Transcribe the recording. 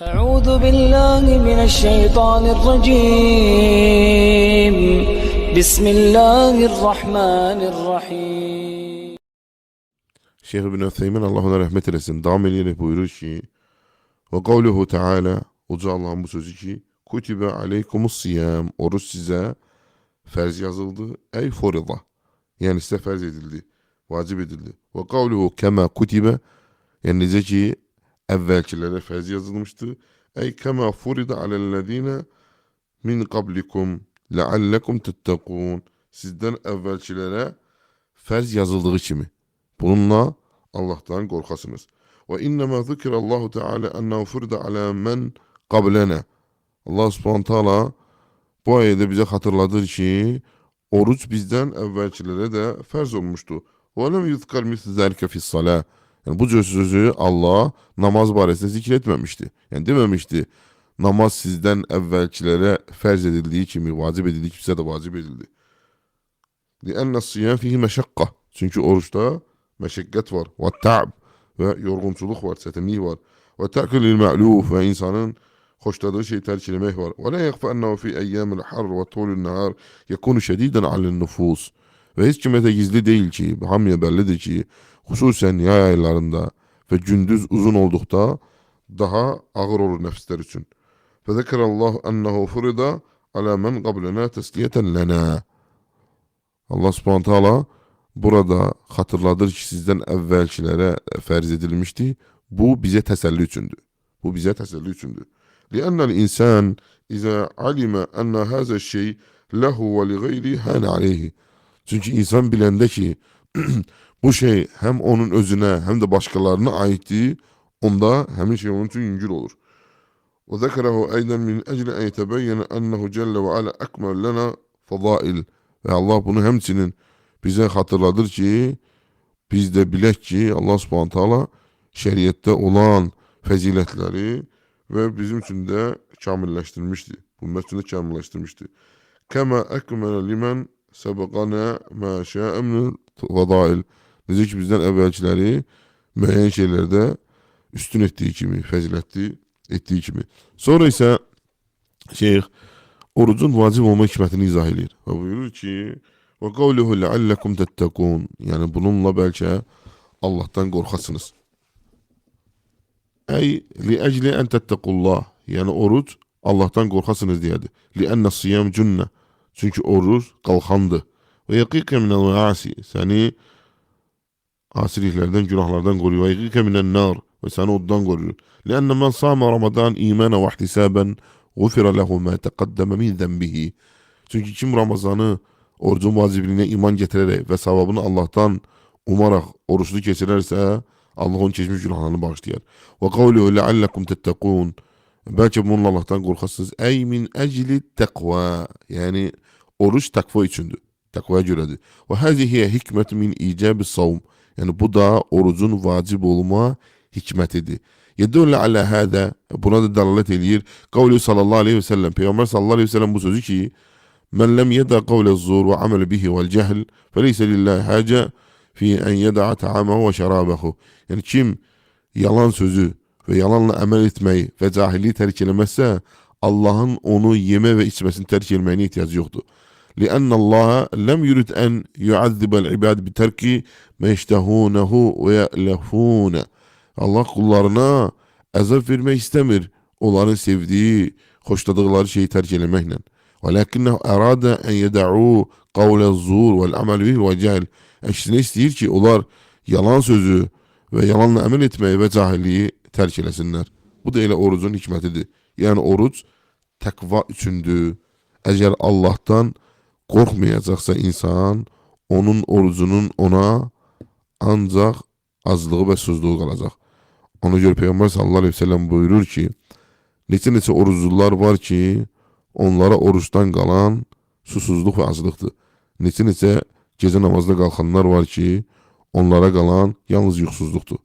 أعوذ بالله من الشيطان الرجيم بسم الله الرحمن الرحيم. Şeyh İbn Ütheymin Allah ona rahmet eylesin. Devam ederek buyurur ki ve kavluhu Teala Uca Allah'ın bu sözü ki kutibe aleykumus siyam oruç size ferz yazıldı. Ey forida yani size ferz edildi. Vacip edildi. Ve kavluhu kema kutibe yani nice ki evvelkilere ferz yazılmıştı. Ey kema furida alellezine min kablikum leallekum tettekûn sizden evvelkilere ferz yazıldığı kimi. Bununla Allah'tan korkasınız. Ve innema zikirallahu teala ennehu furida ala men qablena. Allah subhanahu teala bu ayette bize hatırladır ki oruç bizden evvelkilere de ferz olmuştu. Ve lem yuzkar misl zalike fis salah. Yani bu sözü Allah namaz baresinde zikretmemişti. Yani dememişti namaz sizden evvelkilere ferz edildiği kimi, vacip edildiği gibi size de vacip edildi. لِأَنَّ الصِّيَامِ فِيهِ مَشَقَّةٌ çünkü oruçta meşakkat var. Ve ta'b ve yorgunculuk var, çetinliği var. Ve ta'külül ma'luf ve insanın hoşladığı şeyi tercihlemek var. Ve la yakfa ennehu fi eyyamil har ve tulun nahar yekunu şediden alel nüfus. Ve hiç kime de gizli değil ki, hamya bellidir ki, hususen yay aylarında ve gündüz uzun oldukta daha ağır olur nefisler için. Ve zekerallahu ennehu furida ala men qablena tesliyeten lena. Allah subhanahu teala burada hatırladır ki sizden evvelkilere ferz edilmişti. Bu bize teselli üçündü. Bu bize teselli üçündü. لِأَنَّ الْاِنْسَانِ اِذَا عَلِمَ اَنَّ هَذَا الشَّيْء لَهُ وَلِغَيْرِ هَانَ عَلَيْهِ çünkü insan bilende ki bu şey hem onun özüne hem de başkalarına aitti, onda hemin şey onun için yüngül olur. وذكره أيضا من أجل أن يتبين أنه جل وعلا أكمل لنا فضائل ve Allah bunu hemsinin bize hatırladır ki biz de bilek ki Allah subhanahu teala şeriette olan faziletleri ve bizim için de kamilleştirmişti. Bunun için de kamilleştirmişti. Kema ekmele limen sebekana ma şa'e minel fadail. Necə ki bizden evvelkileri müeyyen şeylerde üstün ettiği kimi, faziletli ettiği kimi. Sonra ise şeyh orucun vacip olma hikmetini izah edir. Ve buyurur ki ve kavluhu leallekum tettekûn yani bununla belki Allah'tan korkasınız. Ey li ecli en tettekullah yani oruç Allah'tan korkasınız diyedir. Li enne siyam cünne çünkü oruç kalkandı. Ve yakike minel maasi seni asiliklerden, günahlardan koruyor. Ve yakike minel nar ve seni oddan koruyor. Li enne men sâme Ramazan imanen ve ihtisaben gufira lehu ma teqaddeme min zenbihi. Çünkü kim Ramazan'ı orucun vacibliğine iman getirerek ve sevabını Allah'tan umarak oruçlu geçirerse Allah onun geçmiş günahlarını bağışlayar. Ve kavluhu leallekum tettekûn belki bununla Allah'tan korkasınız. Ey min ecli tekva yani oruç takva içindir. Takvaya göredir. Ve hazihiye hikmet min icabı savm yani bu da orucun vacip olma hikmetidir. Yedülle ala hâdâ buna da dalalet edilir. Kavlu sallallahu aleyhi ve sellem Peygamber sallallahu aleyhi ve sellem bu sözü ki men lem yeda kavle zur ve amel bihi vel cehl feleyse lillahi hace fi en yeda'a ta'amahu ve şerabehu yani kim yalan sözü ve yalanla amel etmeyi ve cahilliği terk edemezse Allah'ın onu yeme ve içmesini terk etmeye ihtiyacı yoktur. لأن الله لم يرد أن يعذب العباد بترك ما يشتهونه ويألفونه Allah kullarına azap vermek istemir. Onların sevdiği, hoşladıkları şeyi terk etmekle. وَلَكِنَّهُ أَرَادَ أَنْ يَدَعُوا قَوْلَ الزُّورِ وَالْعَمَلِ بِهِ وَالْجَهْلِ Aksine istiyor ki onlar yalan sözü ve yalanla amel etmeyi ve cahilliği terk etsinler. Bu da elə orucun hikmetidir. Yani oruç takva üçündür. Eğer Allah'tan korkmayacaksa insan onun orucunun ona ancak azlığı ve susuzluğu kalacak. Ona göre Peygamber sallallahu aleyhi ve sellem buyurur ki neçə oruçlular var ki onlara oruçtan kalan susuzluk ve azlıktır. Neçə gece namazda kalkanlar var ki onlara kalan yalnız yuxsuzluqdur.